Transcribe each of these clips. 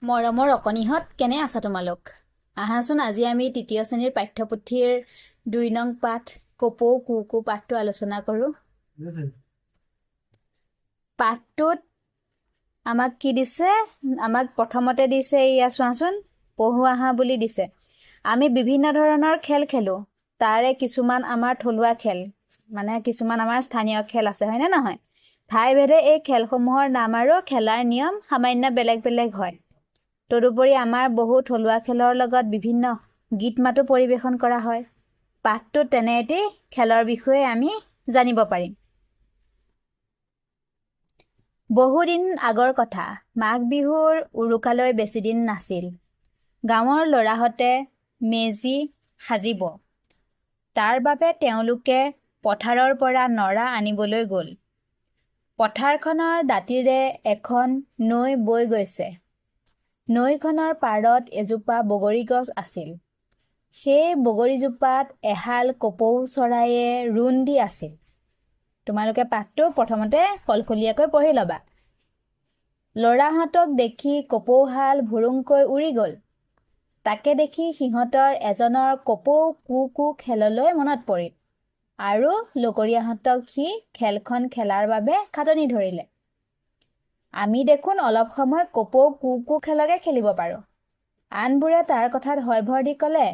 মৰমৰ অকণিহঁত কেনে আছা তোমালোক? আহাচোন আজি আমি তৃতীয় শ্ৰেণীৰ পাঠ্যপুথিৰ ২ নং পাঠ কপৌ কুকু পাঠটো আলোচনা কৰোঁ। পাঠটোত আমাক কি দিছে? আমাক প্ৰথমতে দিছে এয়া চোৱাচোন, পঢ়ো আহা বুলি দিছে। আমি বিভিন্ন ধৰণৰ খেল খেলোঁ। তাৰে কিছুমান আমাৰ থলুৱা খেল, মানে কিছুমান আমাৰ স্থানীয় খেল আছে, হয়নে নহয়? ঠাইভেদে এই খেলসমূহৰ নাম আৰু খেলাৰ নিয়ম সামান্য বেলেগ বেলেগ হয়। তদুপৰি আমাৰ বহু থলুৱা খেলৰ লগত বিভিন্ন গীত মাতো পৰিৱেশন কৰা হয়। পাঠটোত তেনে এটি খেলৰ বিষয়ে আমি জানিব পাৰিম। বহুদিন আগৰ কথা, মাঘ বিহুৰ উৰুকালৈ বেছি দিন নাছিল। গাঁৱৰ ল'ৰাহঁতে মেজি সাজিব। তাৰ বাবে তেওঁলোকে পথাৰৰ পৰা নৰা আনিবলৈ গ'ল। পথাৰখনৰ দাঁতিৰে এখন নৈ বৈ গৈছে। নৈখনৰ পাৰত এজোপা বগৰী গছ আছিল। সেই বগৰীজোপাত এহাল কপৌ চৰাইয়ে ৰোণ দি আছিল। তোমালোকে পাঠটো প্ৰথমতে সলসলীয়াকৈ পঢ়ি ল'বা। ল'ৰাহঁতক দেখি কপৌহাল ভুৰুংকৈ উৰি গ'ল। তাকে দেখি সিহঁতৰ এজনৰ কপৌ কুকু খেললৈ মনত পৰিল আৰু লগৰীয়াহঁতক সি খেলখন খেলাৰ বাবে খাটনি ধৰিলে। আমি দেখোন অলপ সময় কপৌ কুকু খেলকে খেলিব পাৰোঁ। আনবোৰে তাৰ কথাত হয়ভৰ দি ক'লে,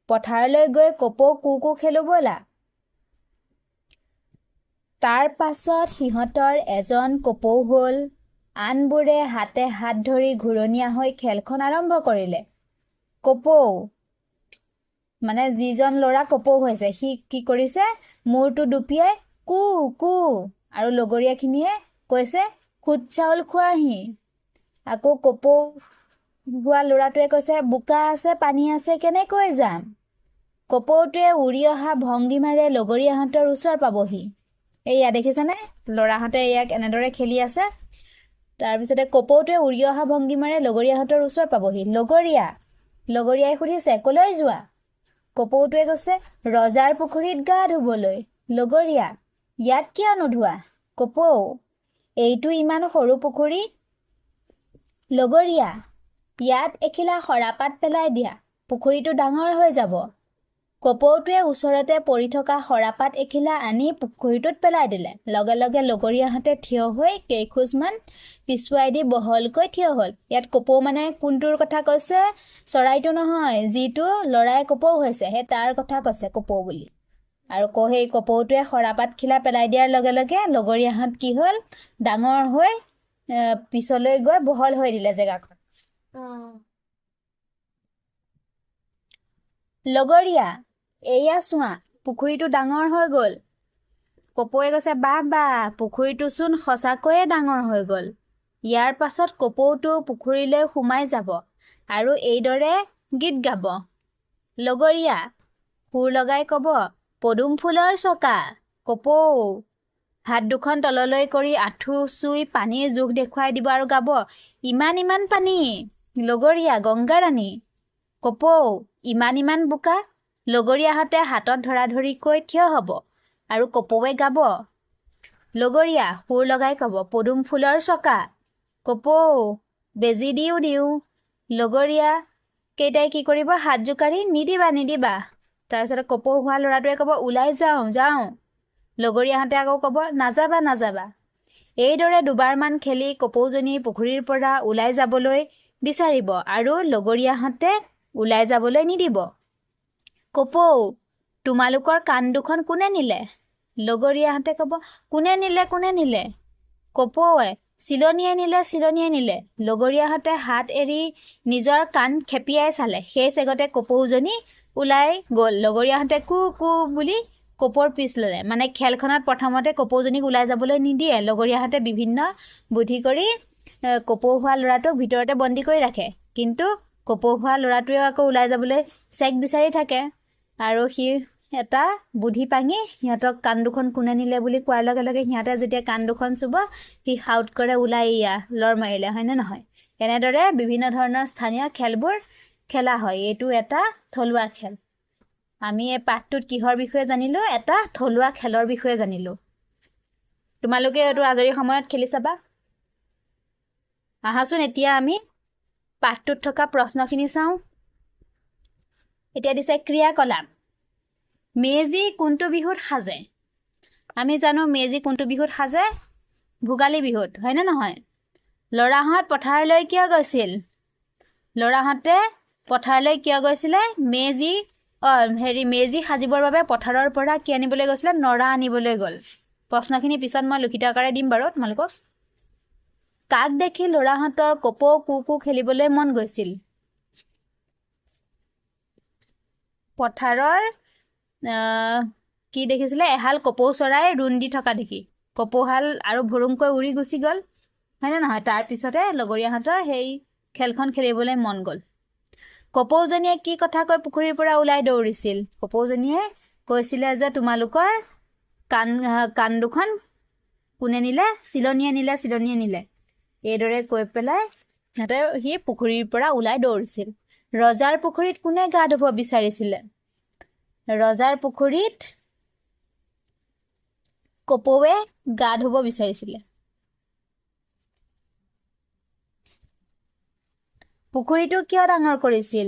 পথাৰলৈ গৈ কপৌ কুকু খেলোঁ ব'লা। তাৰ পাছত সিহঁতৰ এজন কপৌ হ'ল। আনবোৰে হাতে হাত ধৰি ঘূৰণীয়া হৈ খেলখন আৰম্ভ কৰিলে। কপৌ মানে যিজন ল'ৰা কপৌ হৈছে সি কি কৰিছে, মূৰটো দুপিয়াই কু কু, আৰু লগৰীয়াখিনিয়ে কৈছে খুদ চাউল খোৱাহি। আকৌ কপৌ হোৱা ল'ৰাটোৱে কৈছে বোকা আছে পানী আছে কেনেকৈ যাম। কপৌটোৱে উৰি অহা ভংগীমাৰে লগৰীয়াহঁতৰ ওচৰ পাবহি। এইয়া দেখিছেনে, ল'ৰাহঁতে ইয়াক এনেদৰে খেলি আছে। তাৰপিছতে কপৌটোৱে উৰি অহা ভংগীমাৰে লগৰীয়াহঁতৰ ওচৰ পাবহি। লগৰীয়াই সুধিছে ক'লৈ যোৱা? কপৌটোৱে কৈছে ৰজাৰ পুখুৰীত গা ধুবলৈ। লগৰীয়া, ইয়াত কিয় নোধোৱা? কপৌ, এইটো ইমান সৰু পুখুৰী। লগৰীয়া, ইয়াত এখিলা সৰাপাত পেলাই দিয়া, পুখুৰীটো ডাঙৰ হৈ যাব। কপৌটোৱে ওচৰতে পৰি থকা সৰাপাত এখিলা আনি পুখুৰীটোত পেলাই দিলে। লগে লগে লগৰীয়াহঁতে থিয় হৈ কেইখোজমান পিছুৱাই দি বহলকৈ থিয় হ'ল। ইয়াত কপৌ মানে কোনটোৰ কথা কৈছে? চৰাইটো নহয়, যিটো ল'ৰাই কপৌ হৈছে সেই তাৰ কথা কৈছে কপৌ বুলি। আৰু সেই কপৌটোৱে সৰাপাতখিলা পেলাই দিয়াৰ লগে লগে লগৰীয়াহঁত কি হ'ল, ডাঙৰ হৈ পিছলৈ গৈ বহল হৈ দিলে জেগাখন। লগৰীয়া, এয়া চোৱা পুখুৰীটো ডাঙৰ হৈ গ'ল। কপৌৱে কৈছে বাহ বাহ, পুখুৰীটো চোন সঁচাকৈয়ে ডাঙৰ হৈ গ'ল। ইয়াৰ পাছত কপৌটো পুখুৰীলৈ সোমাই যাব আৰু এইদৰে গীত গাব। লগৰীয়া সুৰ লগাই ক'ব পদুম ফুলৰ চকা। কপৌ হাত দুখন তললৈ কৰি আঁঠু চুই পানীৰ জোখ দেখুৱাই দিব আৰু গাব ইমান ইমান পানী। লগৰীয়া গংগাৰাণী। কপৌ ইমান ইমান বোকা। লগৰীয়াহঁতে হাতত ধৰাধৰিকৈ থিয় হ'ব আৰু কপৌৱে গাব। লগৰীয়া সুৰ লগাই ক'ব পদুম ফুলৰ চকা। কপৌ বেজি দিওঁ দিওঁ। লগৰীয়া কেইটাই কি কৰিব, হাত জোকাৰি নিদিবা নিদিবা। তাৰপিছতে কপৌ হোৱা ল'ৰাটোৱে ক'ব ওলাই যাওঁ যাওঁ। লগৰীয়াহঁতে আকৌ ক'ব নাযাবা নাযাবা। এইদৰে দুবাৰমান খেলি কপৌজনী পুখুৰীৰ পৰা ওলাই যাবলৈ বিচাৰিব আৰু লগৰীয়াহঁতে ওলাই যাবলৈ নিদিব। কপৌ, তোমালোকৰ কাণ দুখন কোনে নিলে? লগৰীয়াহঁতে ক'ব কোনে নিলে? কপৌৱে চিলনীয়ে নিলে। লগৰীয়াহঁতে হাত এৰি নিজৰ কাণ খেপিয়াই চালে। সেই চেগতে কপৌজনী ওলাই গ'ল। লগৰীয়াহঁতে কু কু বুলি কপৌৰ পিছ ল'লে। মানে খেলখনত প্ৰথমতে কপৌজনীক ওলাই যাবলৈ নিদিয়ে। লগৰীয়াহঁতে বিভিন্ন বুদ্ধি কৰি কপৌ হোৱা ল'ৰাটোক ভিতৰতে বন্দী কৰি ৰাখে। কিন্তু কপৌ হোৱা ল'ৰাটোৱেও আকৌ ওলাই যাবলৈ চেক বিচাৰি থাকে আৰু সি এটা বুদ্ধি পাঙি সিহঁতক কাণ দুখন কোনে নিলে বুলি কোৱাৰ লগে লগে সিহঁতে যেতিয়া কাণ দুখন চুব সি সাউট কৰে ওলাই লৰ মাৰিলে, হয়নে নহয়? এনেদৰে বিভিন্ন ধৰণৰ স্থানীয় খেলবোৰ খেলা হয়। এইটো এটা থলুৱা খেল। আমি এই পাঠটোত কিহৰ বিষয়ে জানিলোঁ? এটা থলুৱা খেলৰ বিষয়ে জানিলোঁ। তোমালোকে এইটো আজৰি সময়ত খেলি চাবা। আহাচোন এতিয়া আমি পাঠটোত থকা প্ৰশ্নখিনি চাওঁ। এতিয়া দিছে ক্ৰিয়াকলাপ। মেজি কোনটো বিহুত সাজে? আমি জানো মেজি কোনটো বিহুত সাজে? ভোগালী বিহুত, হয়নে নহয়? ল'ৰাহঁত পথাৰলৈ কিয় গৈছিল? ল'ৰাহঁতে পথাৰলৈ কিয় গৈছিলে? মেজি সাজিবৰ বাবে পথাৰৰ পৰা কি আনিবলৈ গৈছিলে? নৰা আনিবলৈ গ'ল। প্ৰশ্নখিনি পিছত মই লিখিত আকাৰে দিম বাৰু তোমালোকক। কাক দেখি ল'ৰাহঁতৰ কপৌ কু খেলিবলৈ মন গৈছিল? পথাৰৰ কি দেখিছিলে? এহাল কপৌ চৰাই ৰুণ দি থকা দেখি কপৌহাল আৰু ভুৰুংকৈ উৰি গুচি গ'ল, হয়নে নহয়? তাৰপিছতে লগৰীয়াহঁতৰ সেই খেলখন খেলিবলৈ মন গ'ল। কপৌজনীয়ে কি কথা কৈ পুখুৰীৰ পৰা ওলাই দৌৰিছিল? কপৌজনীয়ে কৈছিলে যে তোমালোকৰ কাণ দুখন কোনে নিলে? চিলনীয়ে নিলে। এইদৰে কৈ পেলাই সি পুখুৰীৰ পৰা ওলাই দৌৰিছিল। ৰজাৰ পুখুৰীত কোনে গা ধুব বিচাৰিছিলে? ৰজাৰ পুখুৰীত কপৌৱে গা ধুব বিচাৰিছিলে। পুখুৰীটো কিয় ডাঙৰ কৰিছিল?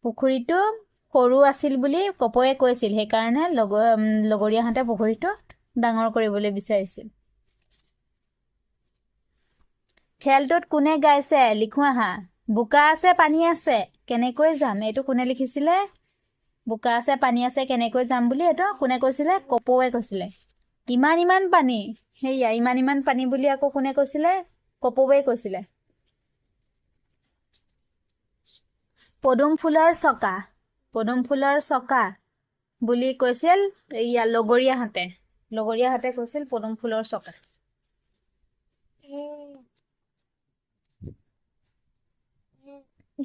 পুখুৰীটো সৰু আছিল বুলি কপৌৱে কৈছিল, সেইকাৰণে লগৰীয়াহঁতে পুখুৰীটো ডাঙৰ কৰিবলৈ বিচাৰিছিল। খেলটোত কোনে গাইছে? লিখো আহা। বোকা আছে পানী আছে কেনেকৈ যাম? এইটো কোনে লিখিছিলে? বোকা আছে পানী আছে কেনেকৈ যাম বুলি এইটো কোনে কৈছিলে? কপৌৱে কৈছিলে। ইমান পানী, সেয়া ইমান পানী বুলি আকৌ কোনে কৈছিলে? কপৌৱে কৈছিলে। পদুম ফুলৰ চকা বুলি কৈছিল লগৰীয়াহঁতে কৈছিল পদুম ফুলৰ চকা।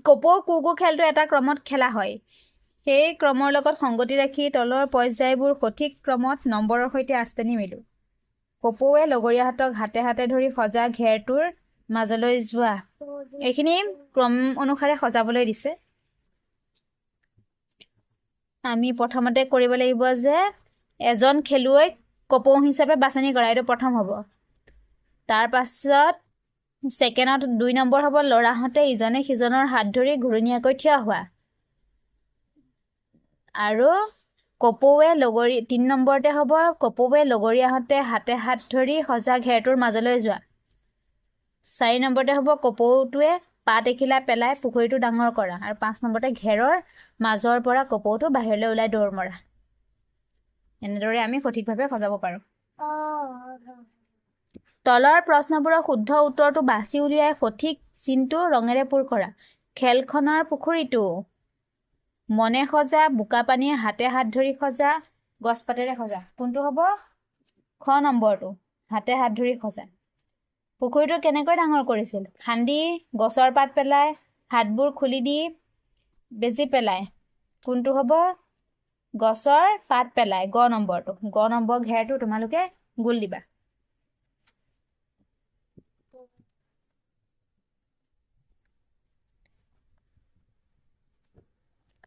কপৌ কু খেলটো এটা ক্ৰমত খেলা হয়। সেই ক্ৰমৰ লগত সংগতি ৰাখি তলৰ পৰ্যায়বোৰ সঠিক ক্ৰমত নম্বৰৰ সৈতে আস্তেনি মিলো। কপৌৱে লগৰীয়াহঁতক হাতে হাতে ধৰি সজা ঘেৰটোৰ মাজলৈ যোৱা। এইখিনি ক্ৰম অনুসাৰে সজাবলৈ দিছে। আমি প্ৰথমতে কৰিব লাগিব যে এজন খেলুৱৈক কপৌ হিচাপে বাছনি কৰা, এইটো প্ৰথম হ'ব। তাৰ পাছত ছেকেণ্ডত 2 নম্বৰ হ'ব ল'ৰাহঁতে ইজনে সিজনৰ হাত ধৰি ঘূৰণীয়াকৈ থিয় হোৱা। আৰু 3 নম্বৰতে হ'ব কপৌৱে লগৰীয়াহঁতে হাতে হাত ধৰি সজা ঘেৰটোৰ মাজলৈ যোৱা। 4 নম্বৰতে হ'ব কপৌটোৱে পাত এখিলা পেলাই পুখুৰীটো ডাঙৰ কৰা। আৰু 5 নম্বৰতে ঘেৰৰ মাজৰ পৰা কপৌটো বাহিৰলৈ ওলাই দৌৰ মৰা। এনেদৰে আমি সঠিকভাৱে সজাব পাৰোঁ। তলৰ প্ৰশ্নবোৰৰ শুদ্ধ উত্তৰটো বাছি উলিয়াই সঠিক চিনটো ৰঙেৰে পূৰ কৰা। খেলখনৰ পুখুৰীটো মনে সজা, বোকা পানীয়ে হাতে হাত ধৰি সজা, গছপাতেৰে সজা। কোনটো হ'ব? খ নম্বৰটো, হাতে হাত ধৰি সজা। পুখুৰীটো কেনেকৈ ডাঙৰ কৰিছিল? খান্দি, গছৰ পাত পেলাই, হাতবোৰ খুলি দি, বেজি পেলাই। কোনটো হ'ব? গছৰ পাত পেলাই, গ নম্বৰটো। গ নম্বৰ ঘেৰটো তোমালোকে গোল দিবা।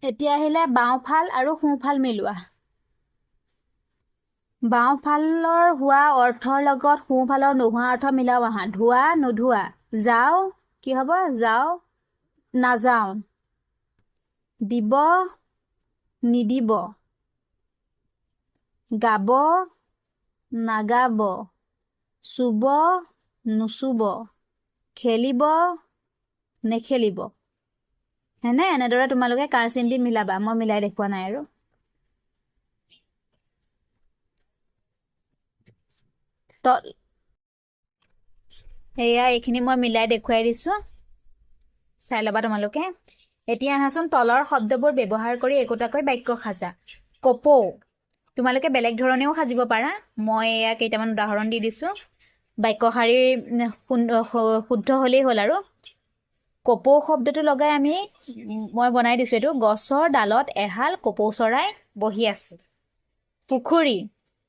এতিয়া আহিলে বাওঁফাল আৰু সোঁফাল মিলোৱা। বাওঁফালৰ হোৱা অৰ্থৰ লগত সোঁফালৰ নোহোৱা অৰ্থ মিলাও আহা। ধোৱা নোধোৱা, যাওঁ কি হ'ব? যাওঁ নাযাওঁ, দিব নিদিব, গাব নাগাব, চুব নুচুব, খেলিব নেখেলিব। হয়নে? এনেদৰে তোমালোকে কাৰচিন দি মিলাবা। মই মিলাই দেখুওৱা নাই আৰু। এয়া এইখিনি মই মিলাই দেখুৱাই দিছোঁ, চাই ল'বা তোমালোকে। এতিয়া আহাচোন তলৰ শব্দবোৰ ব্যৱহাৰ কৰি একোটাকৈ বাক্য সাজা। কপৌ তোমালোকে বেলেগ ধৰণেও সাজিব পাৰা। মই এয়া কেইটামান উদাহৰণ দি দিছোঁ। বাক্য শাৰী শুদ্ধ হ'লেই হ'ল আৰু। কপৌ শব্দটো লগাই মই বনাই দিছোঁ এইটো। গছৰ ডালত এহাল কপৌ চৰাই বহি আছে। পুখুৰী,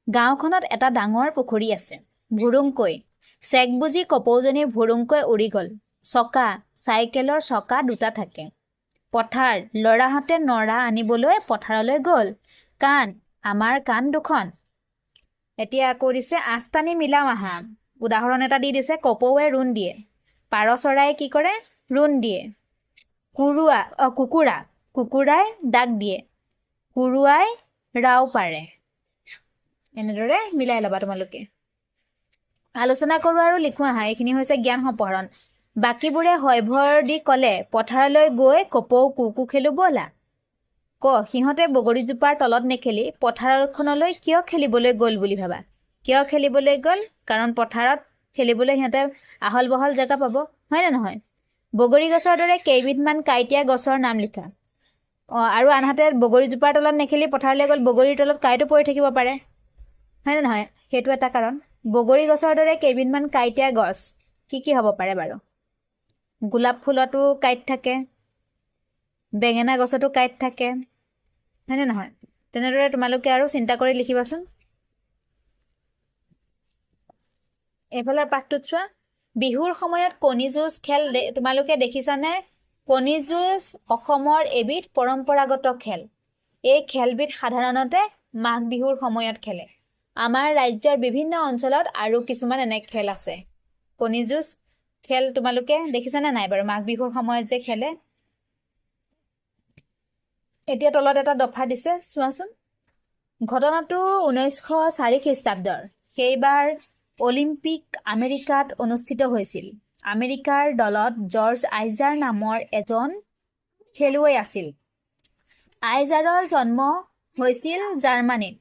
গাঁওখনত এটা ডাঙৰ পুখুৰী আছে। ভুৰুংকৈ, চেক বুজি কপৌজনী ভুৰুংকৈ উৰি গ'ল। চকা, চাইকেলৰ চকা 2টা থাকে। পথাৰ, ল'ৰাহঁতে নৰা আনিবলৈ পথাৰলৈ গ'ল। কাণ, আমাৰ কাণ 2খন। এতিয়া আকৌ দিছে আস্তানি মিলাও আহা। উদাহৰণ এটা দি দিছে, কপৌৱে ৰুণ দিয়ে। পাৰ চৰাই কি কৰে? ৰুণ দিয়ে। কুকুৰাই ডাক দিয়ে। কুৰুৱাই ৰাও পাৰে। এনেদৰে মিলাই ল'বা তোমালোকে। আলোচনা কৰোঁ আৰু লিখোঁ আহা। এইখিনি হৈছে জ্ঞান সম্পহৰণ। বাকীবোৰে হয়ভৰ দি ক'লে, পথাৰলৈ গৈ কপৌ কুকু খেলো ব'লা। সিহঁতে বগৰীজোপাৰ তলত নেখেলি পথাৰখনলৈ কিয় খেলিবলৈ গ'ল বুলি ভাবা? কিয় খেলিবলৈ গ'ল? কাৰণ পথাৰত খেলিবলৈ সিহঁতে আহল বহল জেগা পাব, হয় নে নহয়? বগৰী গছৰ দৰে কেইবিধমান কাঁইটীয়া গছৰ নাম লিখা। আৰু আনহাতে বগৰীজোপাৰ তলত নেখেলি পথাৰলৈ গ'ল, বগৰীৰ তলত কাঁইটো পৰি থাকিব পাৰে, হয় নে নহয়? সেইটো এটা কাৰণ। বগৰী গছৰ দৰে কেইবিধমান কাঁইটীয়া গছ কি হ'ব পাৰে বাৰু? গোলাপ ফুলতো কাঁইট থাকে, বেঙেনা গছতো কাঁইট থাকে, হয়নে নহয়? তেনেদৰে তোমালোকে আৰু চিন্তা কৰি লিখিবাচোন। এইফালৰ পাঠটোত চোৱা, বিহুৰ সময়ত কণী যুঁজ খেল তোমালোকে দেখিছানে? কণী যুঁজ অসমৰ এবিধ পৰম্পৰাগত খেল। এই খেলবিধ সাধাৰণতে মাঘ বিহুৰ সময়ত খেলে। আমাৰ ৰাজ্যৰ বিভিন্ন অঞ্চলত আৰু কিছুমান এনে খেল আছে। কণী যুঁজ খেল তোমালোকে দেখিছানে নাই বাৰু? মাঘ বিহুৰ সময়ত যে খেলে। এতিয়া তলত এটা দফা দিছে, চোৱাচোন। ঘটনাটো 1904 খ্ৰীষ্টাব্দৰ। সেইবাৰ অলিম্পিক আমেৰিকাত অনুষ্ঠিত হৈছিল। আমেৰিকাৰ দলত জৰ্জ আইজাৰ নামৰ এজন খেলুৱৈ আছিল। আইজাৰৰ জন্ম হৈছিল জাৰ্মানীত।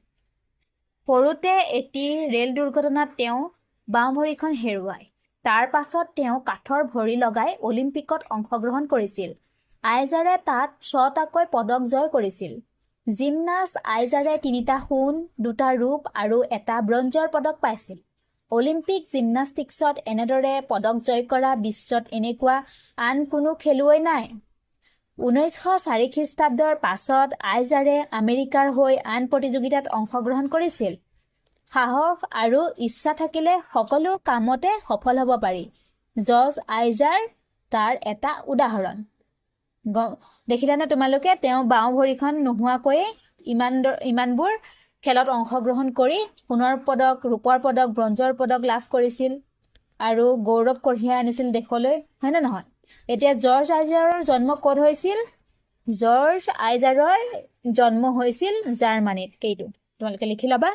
সৰুতে এটি ৰেল দুৰ্ঘটনাত তেওঁ বাওঁ ভৰিখন হেৰুৱায়। তাৰ পাছত তেওঁ কাঠৰ ভৰি লগাই অলিম্পিকত অংশগ্ৰহণ কৰিছিল। আইজাৰে তাত 6টাকৈ পদক জয় কৰিছিল। জিমনাষ্ট আইজাৰে 3টা সোণ, 2টা ৰূপ আৰু 1টা ব্ৰঞ্জৰ পদক পাইছিল। অলিম্পিক জিমনাষ্টিক্সত এনেদৰে পদক জয় কৰা বিশ্বত এনেকুৱা আন কোনো খেলুৱৈ নাই। 1904 খ্ৰীষ্টাব্দৰ পাছত আইজাৰে আমেৰিকাৰ হৈ আন প্ৰতিযোগিতাত অংশগ্ৰহণ কৰিছিল। সাহস আৰু ইচ্ছা থাকিলে সকলো কামতে সফল হ'ব পাৰি। জৰ্জ আইজাৰ তাৰ এটা উদাহৰণ। দেখিলানে তোমালোকে? তেওঁ বাওঁ ভৰিখন নোহোৱাকৈয়ে ইমানবোৰ খেলত অংশগ্ৰহণ কৰি সোণৰ পদক, ৰূপৰ পদক, ব্ৰঞ্জৰ পদক লাভ কৰিছিল আৰু গৌৰৱ কঢ়িয়াই আনিছিল দেশলৈ, হয়নে নহয়? এতিয়া জৰ্জ আইজাৰৰ জন্ম ক'ত হৈছিল? জৰ্জ আইজাৰৰ জন্ম হৈছিল জাৰ্মানীত। এইটো তোমালোকে লিখি ল'বা।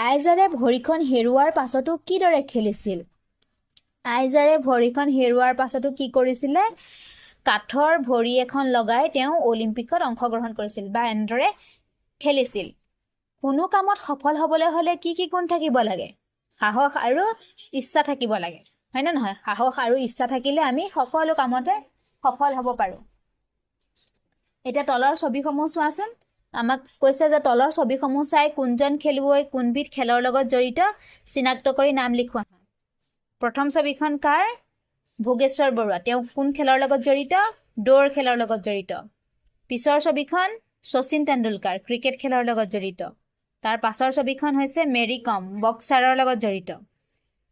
আইজাৰে ভৰিখন হেৰুৱাৰ পাছতো কিদৰে খেলিছিল? আইজাৰে ভৰিখন হেৰুৱাৰ পাছতো কি কৰিছিলে? কাঠৰ ভৰি এখন লগাই তেওঁ অলিম্পিকত অংশগ্ৰহণ কৰিছিল বা এনেদৰে খেলিছিল। কোনো কামত সফল হ'বলৈ হ'লে কি গুণ থাকিব লাগে? সাহস আৰু ইচ্ছা থাকিব লাগে, হয়নে নহয়? সাহস আৰু ইচ্ছা থাকিলে আমি সকলো কামতে সফল হ'ব পাৰোঁ। এতিয়া তলৰ ছবিসমূহ চোৱাচোন। আমাক কৈছে যে তলৰ ছবিসমূহ চাই কোনজন খেলুৱৈ কোনবিধ খেলৰ লগত জড়িত চিনাক্ত কৰি নাম লিখোৱা। প্ৰথম ছবিখন কাৰ? ভোগেশ্বৰ বৰুৱা। তেওঁ কোন খেলৰ লগত জড়িত? দৌৰ খেলৰ লগত জড়িত। পিছৰ ছবিখন শচীন তেণ্ডুলকাৰ, ক্ৰিকেট খেলৰ লগত জড়িত। তাৰ পাছৰ ছবিখন হৈছে মেৰী কম, বক্সাৰৰ লগত জড়িত।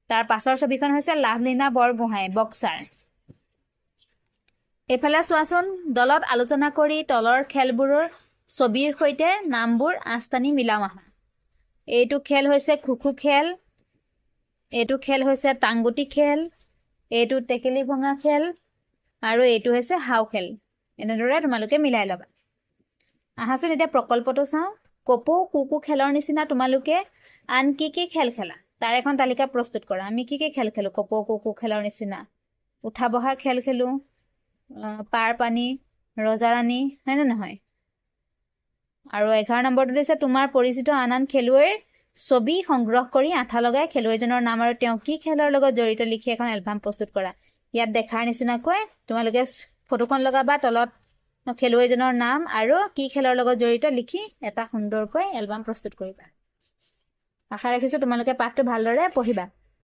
তাৰ পাছৰ ছবিখন হৈছে লাভলীনা বৰগোহাঁই, বক্সাৰ। এইফালে চোৱাচোন, দলত আলোচনা কৰি তলৰ খেলবোৰৰ ছবিৰ সৈতে নামবোৰ আঁচটানি মিলাও আহা। এইটো খেল হৈছে খো-খো খেল, এইটো খেল হৈছে টাংগুটি খেল, এইটো টেকেলি ভঙা খেল আৰু এইটো হৈছে হাও খেল। এনেদৰে তোমালোকে মিলাই ল'বা। আহাচোন এতিয়া প্ৰকল্পটো চাওঁ। কপৌ কুকু খেলৰ নিচিনা তোমালোকে আন কি খেল খেলা তাৰ এখন তালিকা প্ৰস্তুত কৰা। আমি কি খেল খেলো কপৌ কুকু খেলৰ নিচিনা? উঠা বহা খেল খেলো, পাৰ পানী, ৰজাৰাণী, হয়নে নহয়? আৰু 11 নম্বৰটো দিছে তোমাৰ পৰিচিত আন খেলুৱৈৰ ছবি সংগ্ৰহ কৰি আঠা লগাই খেলুৱৈজনৰ নাম আৰু তেওঁ কি খেলৰ লগত জড়িত লিখি এখন এলবাম প্ৰস্তুত কৰা। ইয়াত দেখাৰ নিচিনাকৈ তোমালোকে ফটোখন লগাবা, তলত খেলুৱৈজনৰ নাম আৰু কি খেলৰ লগত জড়িত লিখি এটা সুন্দৰকৈ এলবাম প্ৰস্তুত কৰিবা। আশা ৰাখিছোঁ তোমালোকে পাঠটো ভালদৰে পঢ়িবা।